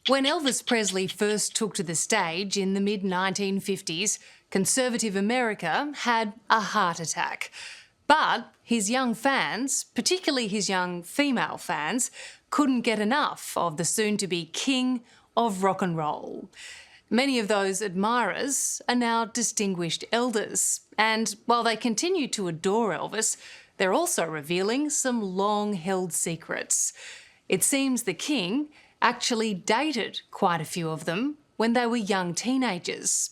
When Elvis Presley first took to the stage in the mid-1950s, conservative America had a heart attack. But his young fans, particularly his young female fans, couldn't get enough of the soon-to-be king of rock and roll. Many of those admirers are now distinguished elders, and while they continue to adore Elvis, they're also revealing some long-held secrets. It seems the king actually dated quite a few of them when they were young teenagers.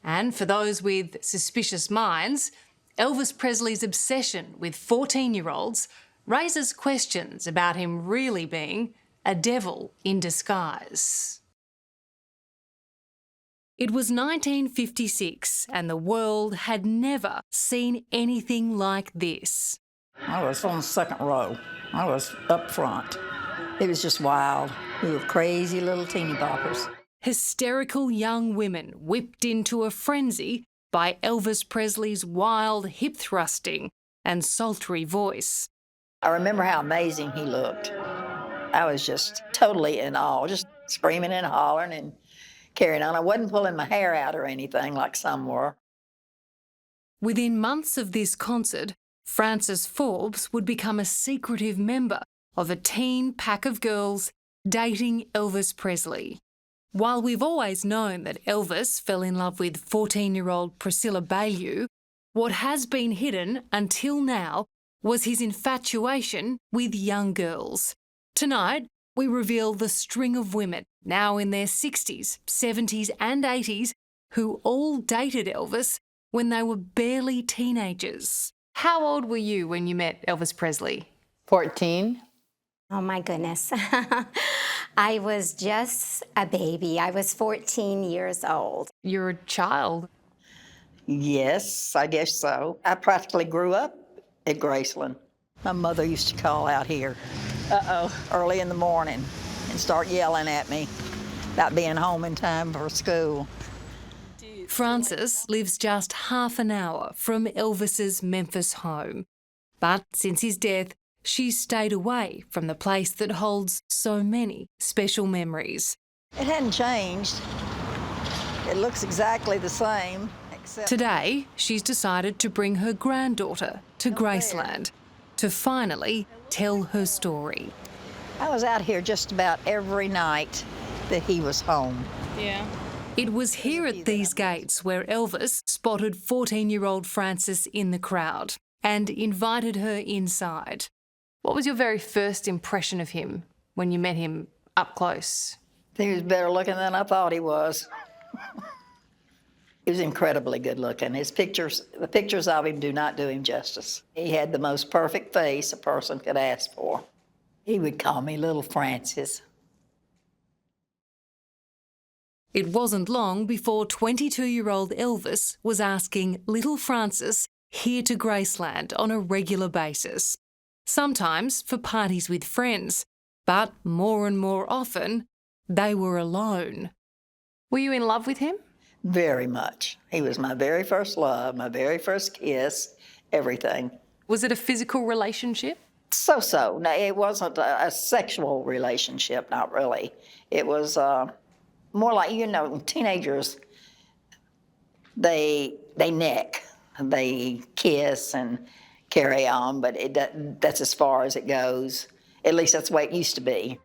And for those with suspicious minds, Elvis Presley's obsession with 14-year-olds raises questions about him really being a devil in disguise. It was 1956 and the world had never seen anything like this. I was on the second row. I was up front. It was just wild. We were crazy little teeny boppers. Hysterical young women whipped into a frenzy by Elvis Presley's wild hip-thrusting and sultry voice. I remember how amazing he looked. I was just totally in awe, just screaming and hollering and carrying on. I wasn't pulling my hair out or anything like some were. Within months of this concert, Frances Forbes would become a secretive member of a teen pack of girls dating Elvis Presley. While we've always known that Elvis fell in love with 14-year-old Priscilla Beaulieu, what has been hidden until now was his infatuation with young girls. Tonight, we reveal the string of women, now in their 60s, 70s and 80s, who all dated Elvis when they were barely teenagers. How old were you when you met Elvis Presley? 14. Oh my goodness. I was just a baby. I was 14 years old. You're a child. Yes, I guess so. I practically grew up at Graceland. My mother used to call out here early in the morning and start yelling at me about being home in time for school. Frances lives just half an hour from Elvis's Memphis home. But since his death, she's stayed away from the place that holds so many special memories. It hadn't changed. It looks exactly the same. Today, she's decided to bring her granddaughter to Graceland to finally tell her story. I was out here just about every night that he was home. Yeah. It was here at these gates where Elvis spotted 14-year-old Frances in the crowd and invited her inside. What was your very first impression of him when you met him up close? He was better looking than I thought he was. He was incredibly good looking. The pictures of him do not do him justice. He had the most perfect face a person could ask for. He would call me Little Frances. It wasn't long before 22-year-old Elvis was asking little Frances here to Graceland on a regular basis. Sometimes for parties with friends, but more and more often, they were alone. Were you in love with him? Very much. He was my very first love, my very first kiss, everything. Was it a physical relationship? So. No, it wasn't a sexual relationship, not really. It was more like, teenagers, they neck, they kiss and carry on, but that's as far as it goes. At least that's the way it used to be.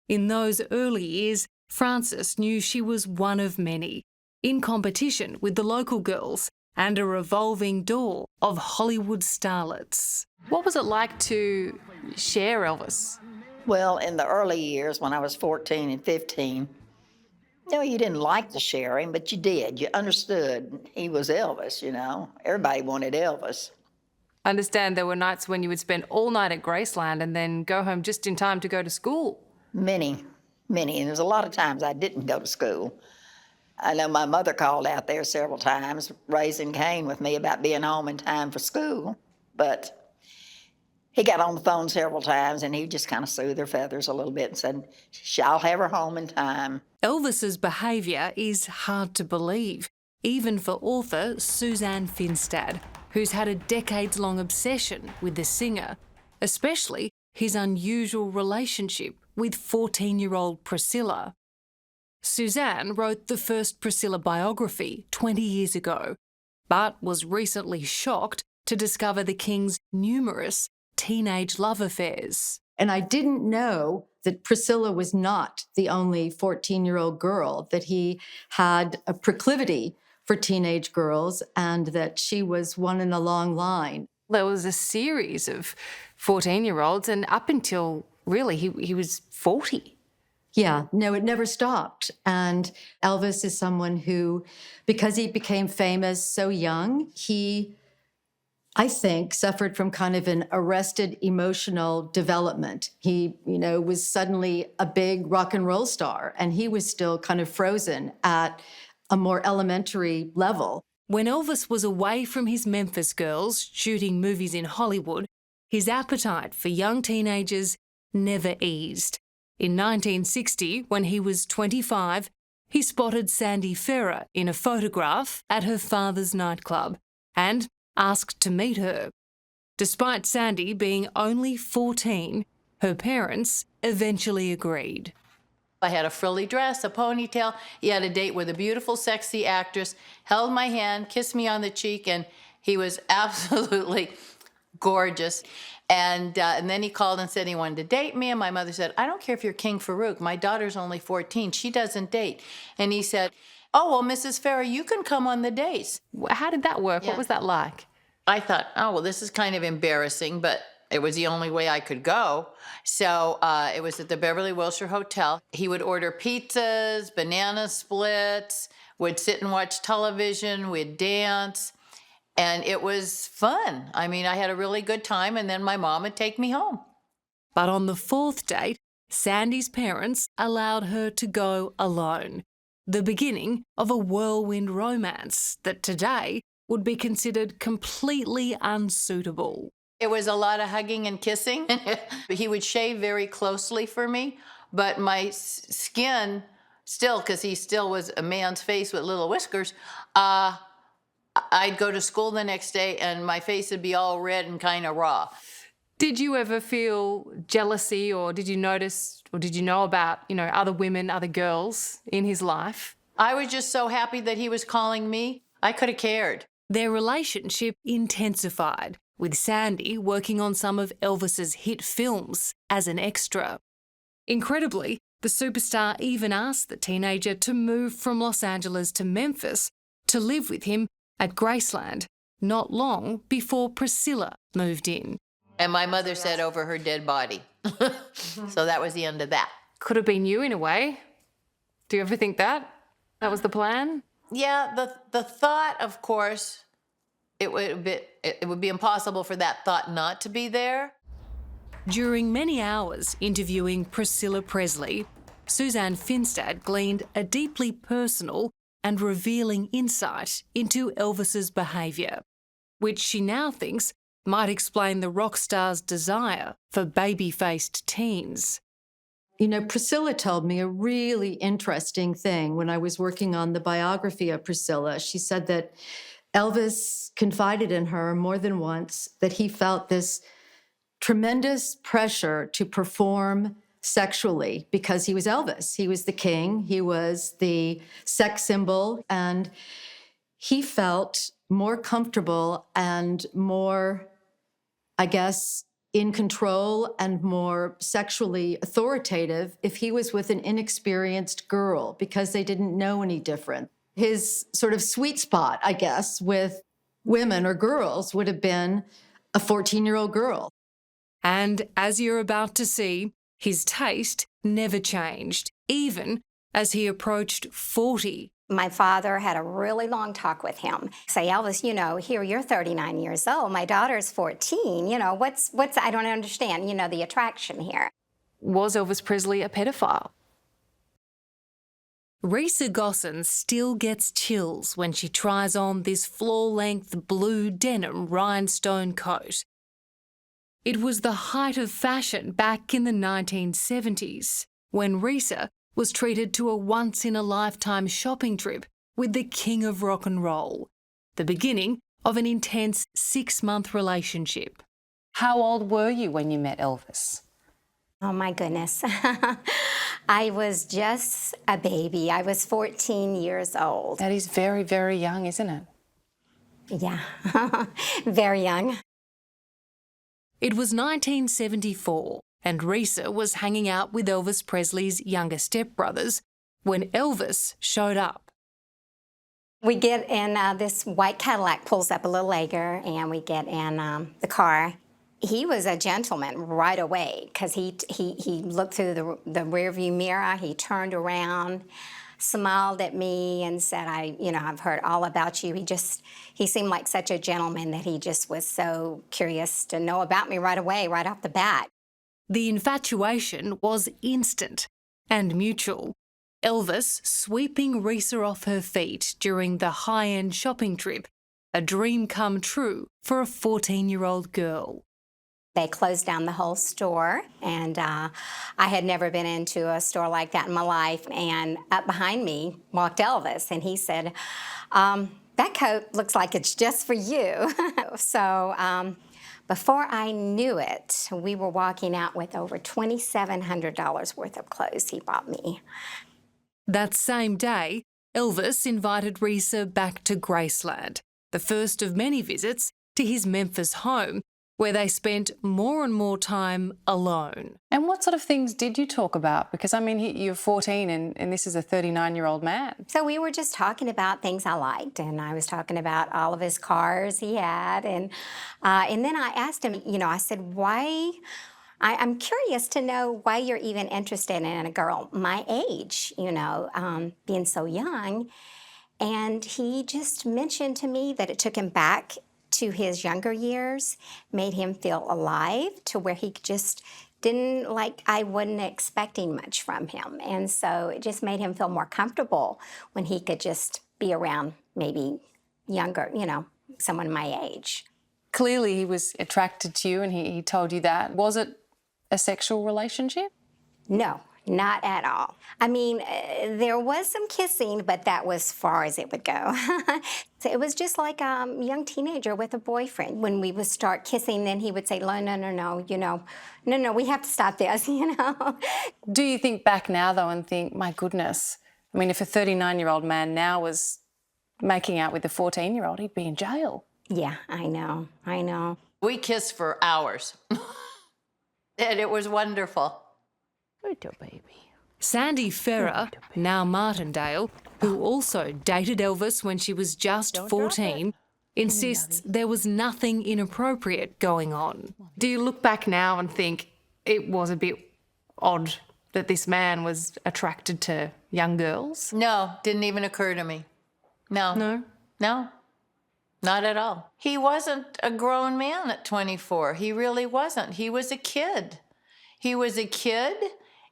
In those early years, Frances knew she was one of many, in competition with the local girls and a revolving door of Hollywood starlets. What was it like to share Elvis? Well, in the early years when I was 14 and 15, you didn't like to share him, but you did. You understood he was Elvis, Everybody wanted Elvis. I understand there were nights when you would spend all night at Graceland and then go home just in time to go to school. Many. And there's a lot of times I didn't go to school. I know my mother called out there several times, raising Cain with me about being home in time for school. But he got on the phone several times and he just kind of soothed her feathers a little bit and said, "I'll have her home in time." Elvis's behaviour is hard to believe, even for author Suzanne Finstad, who's had a decades-long obsession with the singer, especially his unusual relationship with 14-year-old Priscilla. Suzanne wrote the first Priscilla biography 20 years ago, but was recently shocked to discover the king's numerous teenage love affairs. And I didn't know that Priscilla was not the only 14-year-old girl, that he had a proclivity for teenage girls and that she was one in a long line. There was a series of 14-year-olds, and up until really he was 40. Yeah, no, it never stopped. And Elvis is someone who, because he became famous so young, he, I think, suffered from kind of an arrested emotional development. He, was suddenly a big rock and roll star, and he was still kind of frozen at a more elementary level. When Elvis was away from his Memphis girls shooting movies in Hollywood, his appetite for young teenagers never eased. In 1960, when he was 25, he spotted Sandy Ferrer in a photograph at her father's nightclub and asked to meet her. Despite Sandy being only 14, her parents eventually agreed. I had a frilly dress, a ponytail. He had a date with a beautiful, sexy actress, held my hand, kissed me on the cheek, and he was absolutely gorgeous. And then he called and said he wanted to date me, and my mother said, I don't care if you're King Farouk. My daughter's only 14. She doesn't date. And he said, oh, well, Mrs. Ferrer, you can come on the dates. How did that work? Yeah. What was that like? I thought, oh, well, this is kind of embarrassing, but it was the only way I could go. So it was at the Beverly Wilshire Hotel. He would order pizzas, banana splits, would sit and watch television, we'd dance, and it was fun. I mean, I had a really good time, and then my mom would take me home. But on the fourth date, Sandy's parents allowed her to go alone, the beginning of a whirlwind romance that today would be considered completely unsuitable. It was a lot of hugging and kissing. He would shave very closely for me, but my skin still, because he still was a man's face with little whiskers, I'd go to school the next day and my face would be all red and kind of raw. Did you ever feel jealousy, or did you notice, or did you know about, other women, other girls in his life? I was just so happy that he was calling me. I could have cared. Their relationship intensified, with Sandy working on some of Elvis's hit films as an extra. Incredibly, the superstar even asked the teenager to move from Los Angeles to Memphis to live with him at Graceland, not long before Priscilla moved in. And my mother said over her dead body. So that was the end of that. Could have been you in a way. Do you ever think that? That was the plan? Yeah, the thought, of course, it would be impossible for that thought not to be there. During many hours interviewing Priscilla Presley, Suzanne Finstad gleaned a deeply personal and revealing insight into Elvis's behaviour, which she now thinks might explain the rock star's desire for baby-faced teens. Priscilla told me a really interesting thing when I was working on the biography of Priscilla. She said that Elvis confided in her more than once that he felt this tremendous pressure to perform sexually because he was Elvis. He was the king, he was the sex symbol, and he felt more comfortable and more, I guess, in control and more sexually authoritative if he was with an inexperienced girl because they didn't know any different. His sort of sweet spot, I guess, with women or girls would have been a 14-year-old girl. And as you're about to see, his taste never changed, even as he approached 40. My father had a really long talk with him. Say, Elvis, here you're 39 years old. My daughter's 14. What's I don't understand, the attraction here. Was Elvis Presley a pedophile? Risa Gosson still gets chills when she tries on this floor-length blue denim rhinestone coat. It was the height of fashion back in the 1970s, when Risa was treated to a once-in-a-lifetime shopping trip with the king of rock and roll, the beginning of an intense 6-month relationship. How old were you when you met Elvis? Oh my goodness. I was just a baby. I was 14 years old. That is very, very young, isn't it? Yeah, very young. It was 1974, and Risa was hanging out with Elvis Presley's younger stepbrothers when Elvis showed up. We get in this white Cadillac, pulls up a little later, and we get in the car. He was a gentleman right away because he looked through the rearview mirror. He turned around, smiled at me, and said, I've heard all about you. He seemed like such a gentleman that he just was so curious to know about me right away, right off the bat. The infatuation was instant and mutual. Elvis sweeping Risa off her feet during the high-end shopping trip, a dream come true for a 14-year-old girl. They closed down the whole store, and I had never been into a store like that in my life. And up behind me walked Elvis, and he said, that coat looks like it's just for you. So before I knew it, we were walking out with over $2,700 worth of clothes he bought me. That same day, Elvis invited Risa back to Graceland, the first of many visits to his Memphis home, where they spent more and more time alone. And what sort of things did you talk about? Because, I mean, you're 14 and this is a 39-year-old man. So we were just talking about things I liked, and I was talking about all of his cars he had. And then I asked him, I said, why... I'm curious to know why you're even interested in a girl my age, being so young. And he just mentioned to me that it took him back to his younger years, made him feel alive to where he just didn't I wasn't expecting much from him. And so it just made him feel more comfortable when he could just be around maybe younger, someone my age. Clearly he was attracted to you and he told you that. Was it a sexual relationship? No, not at all. I mean, there was some kissing, but that was as far as it would go. So it was just like a young teenager with a boyfriend. When we would start kissing, then he would say, no, we have to stop this, Do you think back now, though, and think, my goodness, I mean, if a 39-year-old man now was making out with a 14-year-old, he'd be in jail. Yeah, I know. We kissed for hours. And it was wonderful. Little baby. Sandy Ferrer, now Martindale, who also dated Elvis when she was just 14, insists there was nothing inappropriate going on. Do you look back now and think it was a bit odd that this man was attracted to young girls? No, didn't even occur to me. No, not at all. He wasn't a grown man at 24. He really wasn't. He was a kid.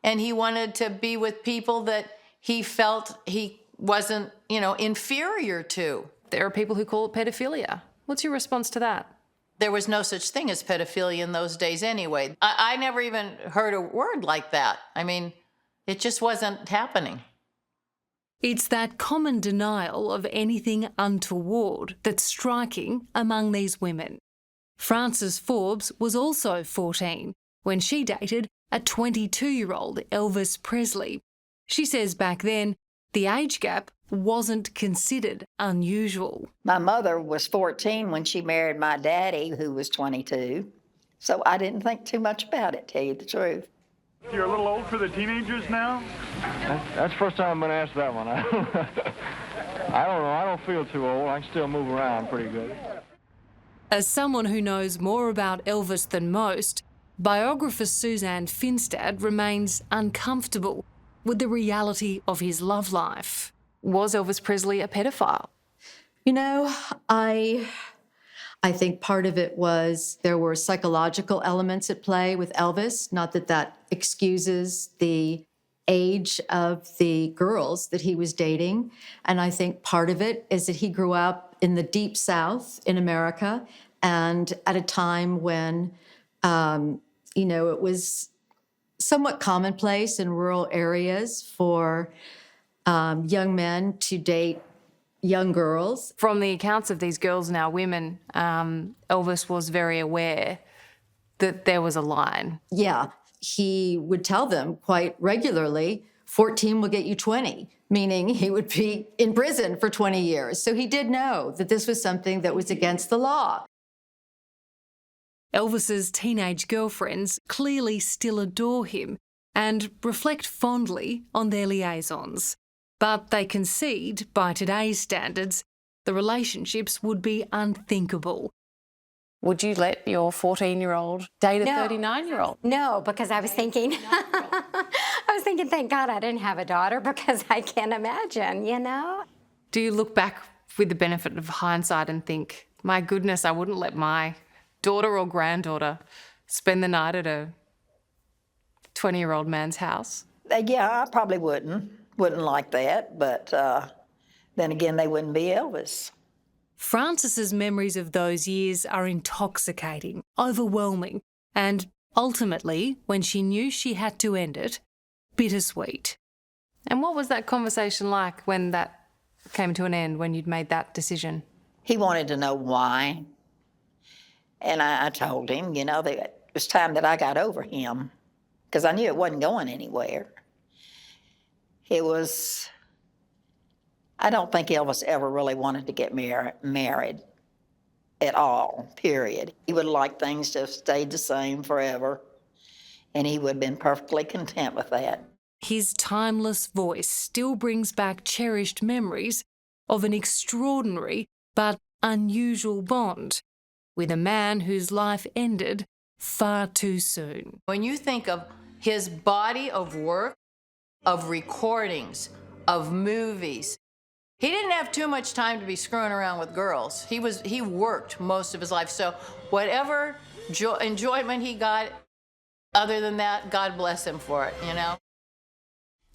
And he wanted to be with people that he felt he wasn't, inferior to. There are people who call it pedophilia. What's your response to that? There was no such thing as pedophilia in those days anyway. I never even heard a word like that. I mean, it just wasn't happening. It's that common denial of anything untoward that's striking among these women. Frances Forbes was also 14 when she dated a 22-year-old Elvis Presley. She says back then, the age gap wasn't considered unusual. My mother was 14 when she married my daddy, who was 22. So I didn't think too much about it, tell you the truth. You're a little old for the teenagers now? That's the first time I've been asked that one. I don't know. I don't feel too old. I can still move around pretty good. As someone who knows more about Elvis than most, biographer Suzanne Finstad remains uncomfortable with the reality of his love life. Was Elvis Presley a pedophile? I think part of it was there were psychological elements at play with Elvis, not that excuses the age of the girls that he was dating. And I think part of it is that he grew up in the Deep South in America and at a time when, it was somewhat commonplace in rural areas for young men to date young girls. From the accounts of these girls, now women, Elvis was very aware that there was a line. Yeah. he would tell them quite regularly, 14 will get you 20, meaning he would be in prison for 20 years. So he did know that this was something that was against the law. Elvis's teenage girlfriends clearly still adore him and reflect fondly on their liaisons. But they concede, by today's standards, the relationships would be unthinkable. Would you let your 14-year-old date a No. 39-year-old? No, because I was thinking, thank God I didn't have a daughter, because I can't imagine, you know? Do you look back with the benefit of hindsight and think, my goodness, I wouldn't let my daughter or granddaughter spend the night at a 20-year-old man's house? Yeah, I probably wouldn't like that, but then again, they wouldn't be Elvis. Frances's memories of those years are intoxicating, overwhelming, and ultimately, when she knew she had to end it, bittersweet. And what was that conversation like when that came to an end, when you'd made that decision? He wanted to know why. And I told him, you know, that it was time that I got over him, because I knew it wasn't going anywhere. I don't think Elvis ever really wanted to get married at all, period. He would like things to have stayed the same forever, and he would have been perfectly content with that. His timeless voice still brings back cherished memories of an extraordinary but unusual bond with a man whose life ended far too soon. When you think of his body of work, of recordings, of movies, he didn't have too much time to be screwing around with girls. He worked most of his life. So whatever enjoyment he got, other than that, God bless him for it, you know?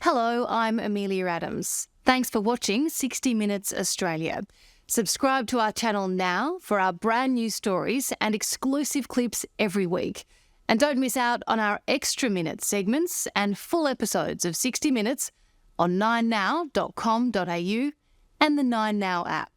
Hello, I'm Amelia Adams. Thanks for watching 60 Minutes Australia. Subscribe to our channel now for our brand new stories and exclusive clips every week. And don't miss out on our extra minute segments and full episodes of 60 Minutes on 9now.com.au and the 9Now app.